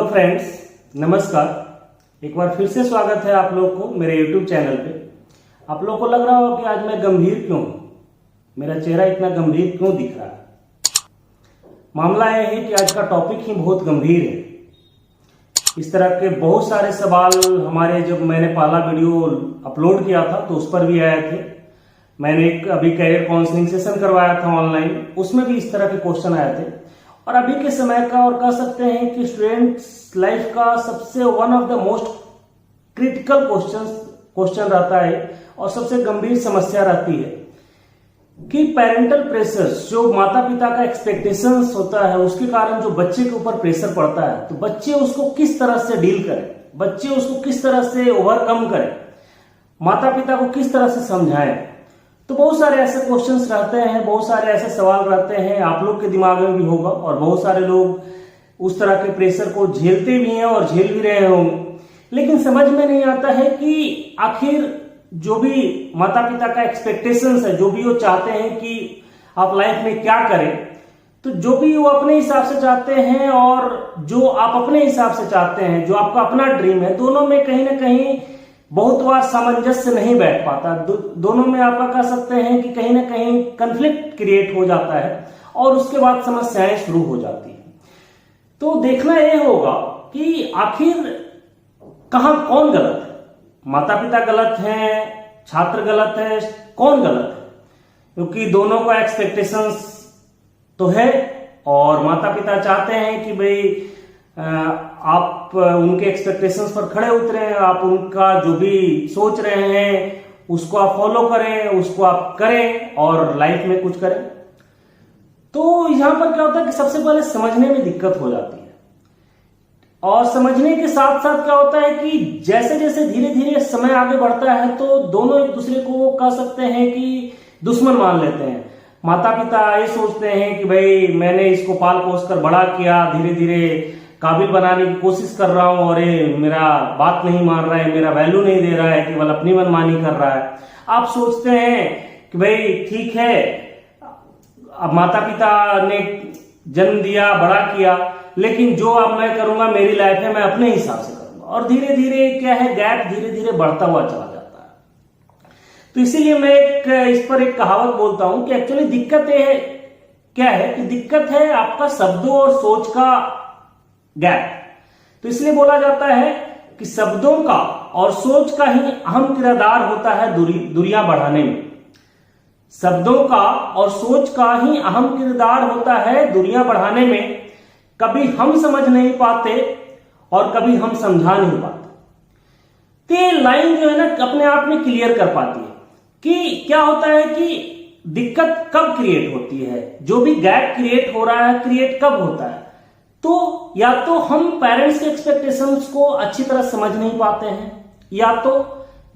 Hello friends, नमस्कार। एक बार फिर से स्वागत है आप लोग को मेरे YouTube चैनल पे। आप लोग को लग रहा होगा कि आज मैं गंभीर क्यों हूं, मेरा चेहरा इतना गंभीर क्यों दिख रहा है। मामला यह है कि आज का टॉपिक ही बहुत गंभीर है। इस तरह के बहुत सारे सवाल हमारे जब मैंने पहला वीडियो अपलोड किया था तो उस पर भी आए थे। मैंने एक अभी कैरियर काउंसलिंग सेशन करवाया था ऑनलाइन, उसमें भी इस तरह के क्वेश्चन आए थे। और अभी के समय का और कह सकते हैं कि स्टूडेंट्स लाइफ का सबसे one of the most critical question रहता है और सबसे गंभीर समस्या रहती है कि पेरेंटल प्रेशर्स, जो माता पिता का एक्सपेक्टेशंस होता है उसके कारण जो बच्चे के ऊपर प्रेशर पड़ता है, तो बच्चे उसको किस तरह से डील करें, बच्चे उसको किस तरह से ओवरकम करें, माता पिता को किस तरह से समझाएं। तो बहुत सारे ऐसे क्वेश्चंस रहते हैं, बहुत सारे ऐसे सवाल रहते हैं, आप लोग के दिमाग में भी होगा और बहुत सारे लोग उस तरह के प्रेशर को झेलते भी हैं और झेल भी रहे होंगे। लेकिन समझ में नहीं आता है कि आखिर जो भी माता पिता का एक्सपेक्टेशंस है, जो भी वो चाहते हैं कि आप लाइफ में क्या करें, तो जो भी वो अपने हिसाब से चाहते हैं और जो आप अपने हिसाब से चाहते हैं, जो आपका अपना ड्रीम है, दोनों में कहीं ना कहीं बहुत बार सामंजस्य नहीं बैठ पाता। दोनों में आप कह सकते हैं कि कहीं ना कहीं कन्फ्लिक्ट क्रिएट हो जाता है और उसके बाद समस्याएं शुरू हो जाती है। तो देखना यह होगा कि आखिर कहां कौन गलत है, माता पिता गलत हैं, छात्र गलत है, कौन गलत है? क्योंकि दोनों का एक्सपेक्टेशंस तो है और माता पिता चाहते हैं कि भाई आप उनके एक्सपेक्टेशंस पर खड़े उतरें, आप उनका जो भी सोच रहे हैं उसको आप फॉलो करें, उसको आप करें और लाइफ में कुछ करें। तो यहां पर क्या होता है कि सबसे पहले समझने में दिक्कत हो जाती है और समझने के साथ साथ क्या होता है कि जैसे जैसे धीरे धीरे समय आगे बढ़ता है तो दोनों एक दूसरे को कह सकते हैं कि दुश्मन मान लेते हैं। माता पिता ये सोचते हैं कि भाई मैंने इसको पाल पोस कर बड़ा किया, धीरे धीरे काबिल बनाने की कोशिश कर रहा हूं और ये मेरा बात नहीं मान रहा है, मेरा वैल्यू नहीं दे रहा है, केवल अपनी मनमानी कर रहा है। आप सोचते हैं कि भाई ठीक है, अब माता पिता ने जन्म दिया, बड़ा किया, लेकिन जो अब मैं करूंगा मेरी लाइफ है, मैं अपने हिसाब से करूंगा। और धीरे धीरे क्या है, गैप धीरे धीरे बढ़ता हुआ चला जाता है। तो इसीलिए मैं इस पर एक कहावत बोलता हूं कि एक्चुअली दिक्कत ये क्या है कि दिक्कत है आपका शब्दों और सोच का गैप। तो इसलिए बोला जाता है कि शब्दों का और सोच का ही अहम किरदार होता है दूरियां बढ़ाने में। शब्दों का और सोच का ही अहम किरदार होता है दूरियां बढ़ाने में। कभी हम समझ नहीं पाते और कभी हम समझा नहीं पाते। तो ये लाइन जो है ना अपने आप में क्लियर कर पाती है कि क्या होता है कि दिक्कत कब क्रिएट होती है, जो भी गैप क्रिएट हो रहा है क्रिएट कब होता है। तो या तो हम पेरेंट्स के एक्सपेक्टेशंस को अच्छी तरह समझ नहीं पाते हैं, या तो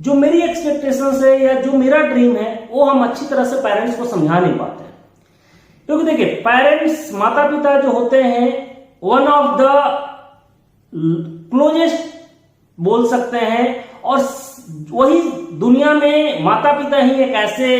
जो मेरी एक्सपेक्टेशंस है या जो मेरा ड्रीम है वो हम अच्छी तरह से पेरेंट्स को समझा नहीं पाते हैं। क्योंकि देखिए, पेरेंट्स, माता पिता जो होते हैं, वन ऑफ द क्लोजेस्ट बोल सकते हैं, और वही दुनिया में माता पिता ही एक ऐसे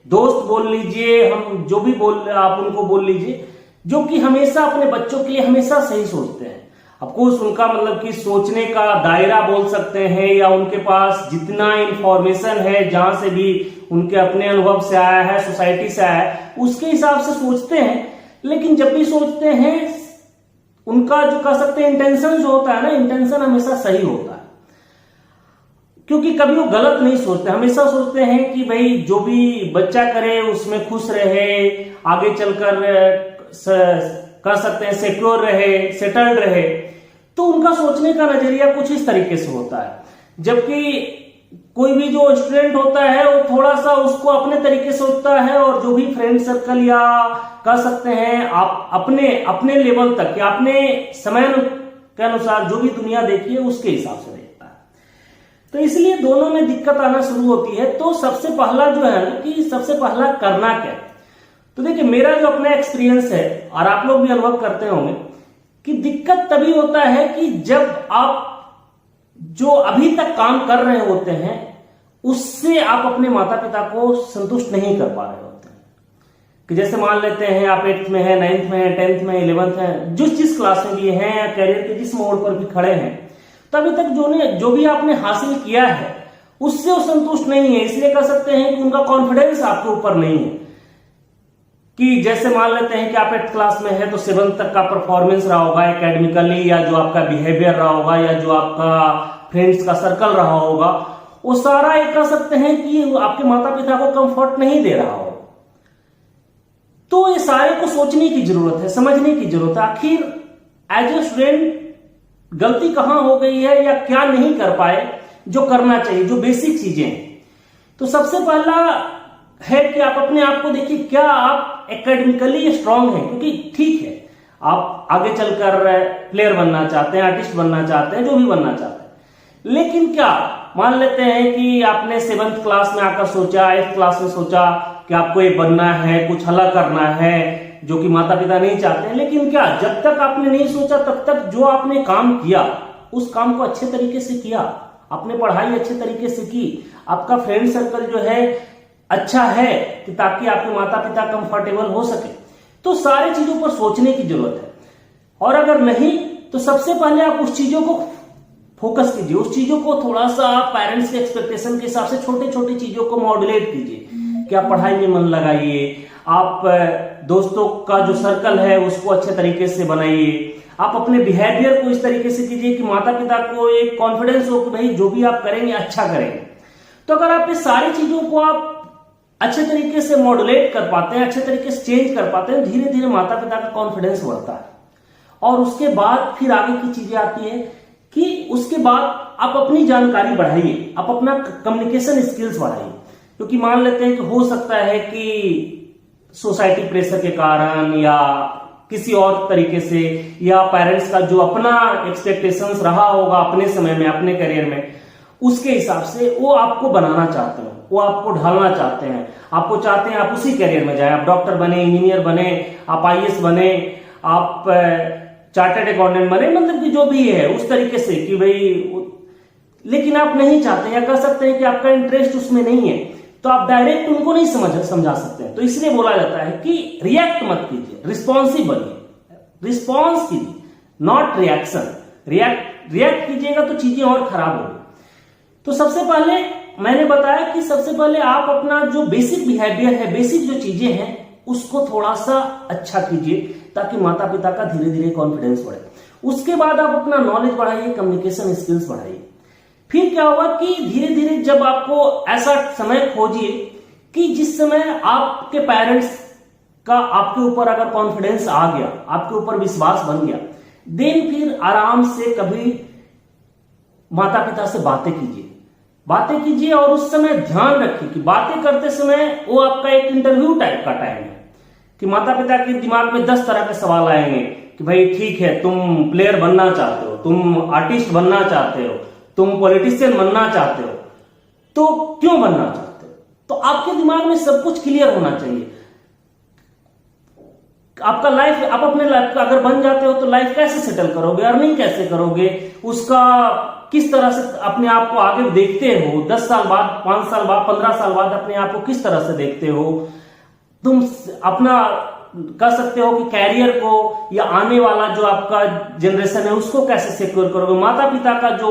दोस्त बोल लीजिए, हम जो भी आप उनको बोल लीजिए, जो कि हमेशा अपने बच्चों के लिए हमेशा सही सोचते हैं। ऑफकोर्स उनका मतलब कि सोचने का दायरा बोल सकते हैं, या उनके पास जितना इंफॉर्मेशन है, जहां से भी उनके अपने अनुभव से आया है, सोसाइटी से आया है, उसके हिसाब से सोचते हैं। लेकिन जब भी सोचते हैं उनका जो कह सकते हैं इंटेंशन जो होता है ना, इंटेंशन हमेशा सही होता है। क्योंकि कभी वो गलत नहीं सोचते, हमेशा सोचते हैं कि भाई जो भी बच्चा करे उसमें खुश रहे, आगे चलकर कर सकते हैं सिक्योर रहे, सेटल्ड रहे। तो उनका सोचने का नजरिया कुछ इस तरीके से होता है। जबकि कोई भी जो स्टूडेंट होता है वो थोड़ा सा उसको अपने तरीके से सोचता है और जो भी फ्रेंड सर्कल या कह सकते हैं आप अपने लेवल तक या अपने समय के अनुसार जो भी दुनिया देखी है उसके हिसाब से देखता है। तो इसलिए दोनों में दिक्कत आना शुरू होती है। तो सबसे पहला जो है ना कि सबसे पहला करना क्या है, तो देखिए मेरा जो अपना एक्सपीरियंस है और आप लोग भी अनुभव करते होंगे कि दिक्कत तभी होता है कि जब आप जो अभी तक काम कर रहे होते हैं उससे आप अपने माता पिता को संतुष्ट नहीं कर पा रहे होते हैं। कि जैसे मान लेते हैं आप 8th में है, 9th में है, 10th में, 11th है, जिस क्लास में भी हैं या करियर के जिस मोड़ पर भी खड़े हैं, तो अभी तक जो भी आपने हासिल किया है उससे वो संतुष्ट नहीं है। इसलिए कह सकते हैं कि उनका कॉन्फिडेंस आपके ऊपर नहीं है। कि जैसे मान लेते हैं कि आप 8th क्लास में है तो 7th तक का परफॉर्मेंस रहा होगा एकेडमिकली, या जो आपका बिहेवियर रहा होगा, या जो आपका फ्रेंड्स का सर्कल रहा होगा, वो सारा एक कह सकते हैं कि आपके माता पिता को कंफर्ट नहीं दे रहा हो। तो ये सारे को सोचने की जरूरत है, समझने की जरूरत है, आखिर एज ए स्टूडेंट गलती कहां हो गई है या क्या नहीं कर पाए जो करना चाहिए, जो बेसिक चीजें हैं। तो सबसे पहला है कि आप अपने आप को देखिए, क्या आप एकेडमिकली स्ट्रांग हैं? क्योंकि ठीक है आप आगे चलकर प्लेयर बनना चाहते हैं, आर्टिस्ट बनना चाहते हैं, जो भी बनना चाहते हैं, लेकिन क्या मान लेते हैं कि आपने 7th क्लास में आकर सोचा, 8th क्लास में सोचा कि आपको ये बनना है, कुछ अलग करना है जो कि माता पिता नहीं चाहते हैं, लेकिन क्या जब तक आपने नहीं सोचा तब तक जो आपने काम किया उस काम को अच्छे तरीके से किया, आपने पढ़ाई अच्छे तरीके से की, आपका फ्रेंड सर्कल जो है अच्छा है कि ताकि आपके माता पिता कंफर्टेबल हो सके। तो सारी चीजों पर सोचने की जरूरत है। और अगर नहीं तो सबसे पहले आप उस चीजों को फोकस कीजिए, उस चीजों को थोड़ा सा आप पेरेंट्स के एक्सपेक्टेशन के हिसाब से छोटे छोटे चीजों को मॉड्यूलेट कीजिए कि आप पढ़ाई में मन लगाइए, आप दोस्तों का जो सर्कल है उसको अच्छे तरीके से बनाइए, आप अपने बिहेवियर को इस तरीके से कीजिए कि माता पिता को एक कॉन्फिडेंस हो कि भाई जो भी आप करेंगे अच्छा करेंगे। तो अगर आप इस सारी चीजों को आप अच्छे तरीके से मॉड्यूलेट कर पाते हैं, अच्छे तरीके से चेंज कर पाते हैं, धीरे धीरे माता पिता का कॉन्फिडेंस बढ़ता है। और उसके बाद फिर आगे की चीजें आती है कि उसके बाद आप अपनी जानकारी बढ़ाइए, आप अपना कम्युनिकेशन स्किल्स बढ़ाइए। क्योंकि मान लेते हैं कि हो सकता है कि सोसाइटी प्रेशर के कारण या किसी और तरीके से, या पेरेंट्स का जो अपना एक्सपेक्टेशंस रहा होगा अपने समय में, अपने करियर में, उसके हिसाब से वो आपको बनाना चाहते हैं, वो आपको ढालना चाहते हैं, आपको चाहते हैं आप उसी करियर में जाए, आप डॉक्टर बने, इंजीनियर बने, आप आईएएस बने, आप चार्टर्ड अकाउंटेंट बने, मतलब कि जो भी है उस तरीके से कि भाई, लेकिन आप नहीं चाहते या कह सकते हैं कि आपका इंटरेस्ट उसमें नहीं है, तो आप डायरेक्ट उनको नहीं समझा सकते हैं। तो इसलिए बोला जाता है कि रिएक्ट मत कीजिए, रिस्पॉन्सिव बनिए, रिस्पॉन्स कीजिए, नॉट रिएक्शन। रिएक्ट कीजिएगा तो चीजें और खराब होगी। तो सबसे पहले मैंने बताया कि सबसे पहले आप अपना जो बेसिक बिहेवियर है, बेसिक जो चीजें हैं, उसको थोड़ा सा अच्छा कीजिए ताकि माता पिता का धीरे धीरे कॉन्फिडेंस बढ़े। उसके बाद आप अपना नॉलेज बढ़ाइए, कम्युनिकेशन स्किल्स बढ़ाइए। फिर क्या होगा कि धीरे धीरे जब आपको ऐसा समय खोजिए कि जिस समय आपके पेरेंट्स का आपके ऊपर अगर कॉन्फिडेंस आ गया, आपके ऊपर विश्वास बन गया, देन फिर आराम से कभी माता पिता से बातें कीजिए। और उस समय ध्यान रखिए कि बातें करते समय वो आपका एक इंटरव्यू टाइप का टाइम है कि माता पिता के दिमाग में 10 तरह के सवाल आएंगे कि भाई ठीक है, तुम प्लेयर बनना चाहते हो, तुम आर्टिस्ट बनना चाहते हो, तुम पॉलिटिशियन बनना चाहते हो, तो क्यों बनना चाहते हो? तो आपके दिमाग में सब कुछ क्लियर होना चाहिए। आपका लाइफ, आप अपने लाइफ का अगर बन जाते हो तो लाइफ कैसे सेटल करोगे, अर्निंग कैसे करोगे, उसका किस तरह से अपने आप को आगे देखते हो, 10 साल बाद, 5 साल बाद, 15 साल बाद अपने आप को किस तरह से देखते हो, तुम अपना कह सकते हो कि कैरियर को या आने वाला जो आपका जनरेशन है उसको कैसे सिक्योर करोगे, माता पिता का जो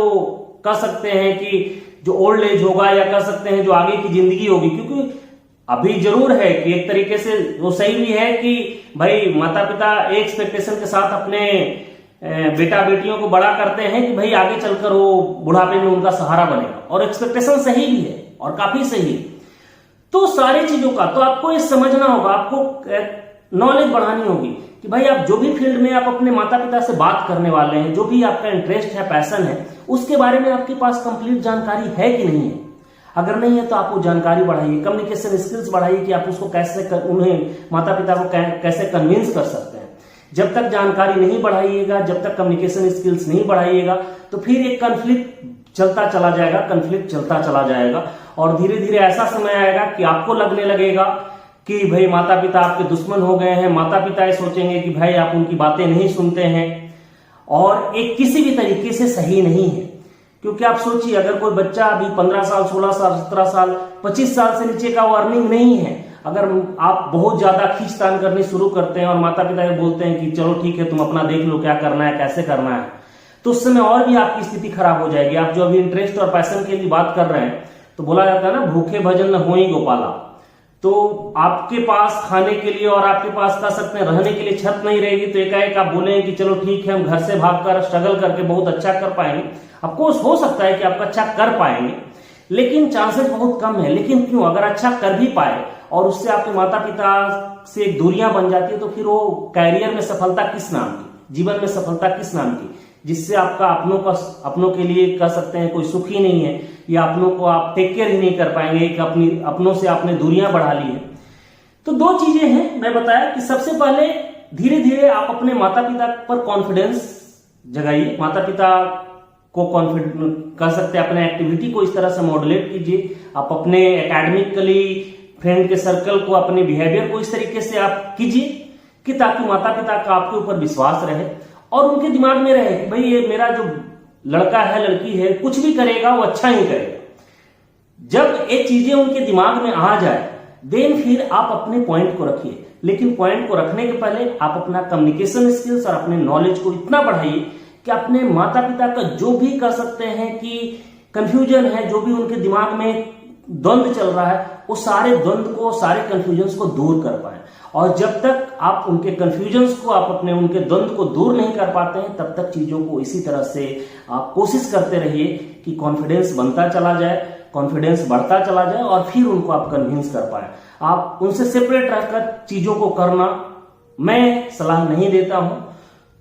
कह सकते हैं कि जो ओल्ड एज होगा, या कह सकते हैं जो आगे की जिंदगी होगी। क्योंकि अभी जरूर है कि एक तरीके से वो सही भी है कि भाई माता पिता एक एक्सपेक्टेशन के साथ अपने बेटा बेटियों को बड़ा करते हैं कि भाई आगे चलकर वो बुढ़ापे में उनका सहारा बनेगा, और एक्सपेक्टेशन सही भी है और काफी सही है। तो सारी चीजों का तो आपको ये समझना होगा, आपको नॉलेज बढ़ानी होगी कि भाई आप जो भी फील्ड में आप अपने माता पिता से बात करने वाले हैं, जो भी आपका इंटरेस्ट है, पैशन है, उसके बारे में आपके पास कंप्लीट जानकारी है कि नहीं है। अगर नहीं है तो आप वो जानकारी बढ़ाइए, कम्युनिकेशन स्किल्स बढ़ाइए कि आप उसको कैसे उन्हें माता पिता को कैसे कन्विंस कर सकते हैं। जब तक जानकारी नहीं बढ़ाइएगा, जब तक कम्युनिकेशन स्किल्स नहीं बढ़ाइएगा, तो फिर एक कन्फ्लिक्ट चलता चला जाएगा और धीरे धीरे ऐसा समय आएगा कि आपको लगने लगेगा कि भाई माता पिता आपके दुश्मन हो गए हैं। माता पिता ये सोचेंगे कि भाई आप उनकी बातें नहीं सुनते हैं, और एक किसी भी तरीके से सही नहीं है। क्योंकि आप सोचिए, अगर कोई बच्चा अभी 15 साल, 16 साल, 17 साल, 25 साल से नीचे का वो अर्निंग नहीं है, अगर आप बहुत ज्यादा खींचतान करनी शुरू करते हैं और माता पिता ये बोलते हैं कि चलो ठीक है तुम अपना देख लो क्या करना है कैसे करना है, तो उस समय और भी आपकी स्थिति खराब हो जाएगी। आप जो अभी इंटरेस्ट और पैशन के लिए बात कर रहे हैं, तो बोला जाता है ना भूखे भजन न होई गोपाला। तो आपके पास खाने के लिए और आपके पास कह सकते हैं रहने के लिए छत नहीं रहेगी, तो एकाएक आप बोलेंगे कि चलो ठीक है हम घर से भागकर स्ट्रगल करके बहुत अच्छा कर पाएंगे। ऑफकोर्स हो सकता है कि आप अच्छा कर पाएंगे, लेकिन चांसेस बहुत कम है। लेकिन क्यों, अगर अच्छा कर भी पाए और उससे आपके माता पिता से दूरियां बन जाती है, तो फिर वो कैरियर में सफलता किस नाम की, जीवन में सफलता किस नाम की, जिससे आपका अपनों के लिए कह सकते हैं कोई सुख ही नहीं है, या अपनों को आप टेक केयर ही नहीं कर पाएंगे, कि अपनों से आपने दूरियां बढ़ा ली है। तो दो चीजें हैं, मैं बताया कि सबसे पहले धीरे धीरे आप अपने माता पिता पर कॉन्फिडेंस जगाइए, माता पिता को कॉन्फिडेंस कह सकते हैं अपने एक्टिविटी को इस तरह से मॉडुलेट कीजिए, आप अपने एकेडमिकली फ्रेंड के सर्कल को, अपने बिहेवियर को इस तरीके से आप कीजिए कि ताकि माता पिता का आपके ऊपर विश्वास रहे और उनके दिमाग में रहे कि भाई ये मेरा जो लड़का है लड़की है कुछ भी करेगा वो अच्छा ही करेगा। जब ये चीजें उनके दिमाग में आ जाए देन फिर आप अपने पॉइंट को रखिए, लेकिन पॉइंट को रखने के पहले आप अपना कम्युनिकेशन स्किल्स और अपने नॉलेज को इतना बढ़ाइए कि अपने माता पिता का जो भी कर सकते हैं कि कंफ्यूजन है, जो भी उनके दिमाग में द्वंद्व चल रहा है, वो सारे द्वंद्व को, सारे कंफ्यूजन्स को दूर कर पाए। और जब तक आप उनके कंफ्यूजन्स को, आप अपने उनके द्वंद्व को दूर नहीं कर पाते हैं, तब तक चीजों को इसी तरह से आप कोशिश करते रहिए कि कॉन्फिडेंस बनता चला जाए, कॉन्फिडेंस बढ़ता चला जाए और फिर उनको आप कन्विंस कर पाए। आप उनसे सेपरेट रहकर चीजों को करना मैं सलाह नहीं देता हूं,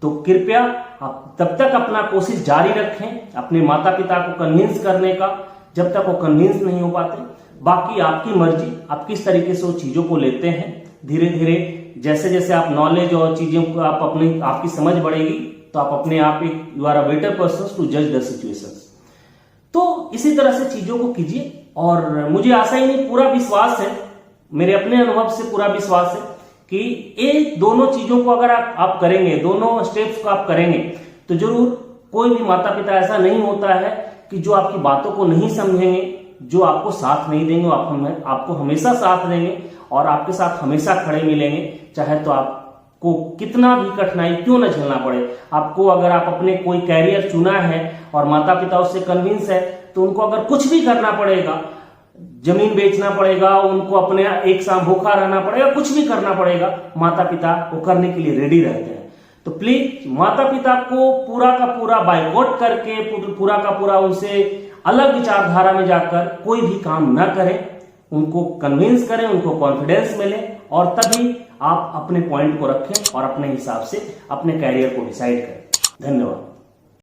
तो कृपया आप तब तक अपना कोशिश जारी रखें अपने माता पिता को कन्विंस करने का, जब तक वो कन्विंस नहीं हो पाते। बाकी आपकी मर्जी, आप किस तरीके से वो चीजों को लेते हैं। धीरे धीरे जैसे जैसे आप नॉलेज और चीजों को आपकी समझ बढ़ेगी, तो आप अपने आप एक you are a better person to जज द सिचुएशंस। तो इसी तरह से चीजों को कीजिए और मुझे आशा ही नहीं पूरा विश्वास है, मेरे अपने अनुभव से पूरा विश्वास है कि ये दोनों चीजों को अगर आप करेंगे, दोनों स्टेप्स को आप करेंगे, तो जरूर कोई भी माता पिता ऐसा नहीं होता है कि जो आपकी बातों को नहीं समझेंगे, जो आपको साथ नहीं देंगे, आपको हमेशा साथ देंगे और आपके साथ हमेशा खड़े मिलेंगे, चाहे तो आपको कितना भी कठिनाई क्यों न झेलना पड़े। आपको अगर आप अपने कोई कैरियर चुना है और माता पिता उससे कन्विंस है, तो उनको अगर कुछ भी करना पड़ेगा, जमीन बेचना पड़ेगा, उनको अपने एक शाम भूखा रहना पड़ेगा, कुछ भी करना पड़ेगा, माता पिता वो करने के लिए रेडी रहते हैं। तो प्लीज माता पिता को पूरा का पूरा बाइकआउट करके, पूरा का पूरा उनसे अलग विचारधारा में जाकर कोई भी काम न करें, उनको कन्विंस करें, उनको कॉन्फिडेंस मिले और तभी आप अपने पॉइंट को रखें और अपने हिसाब से अपने कैरियर को डिसाइड करें। धन्यवाद।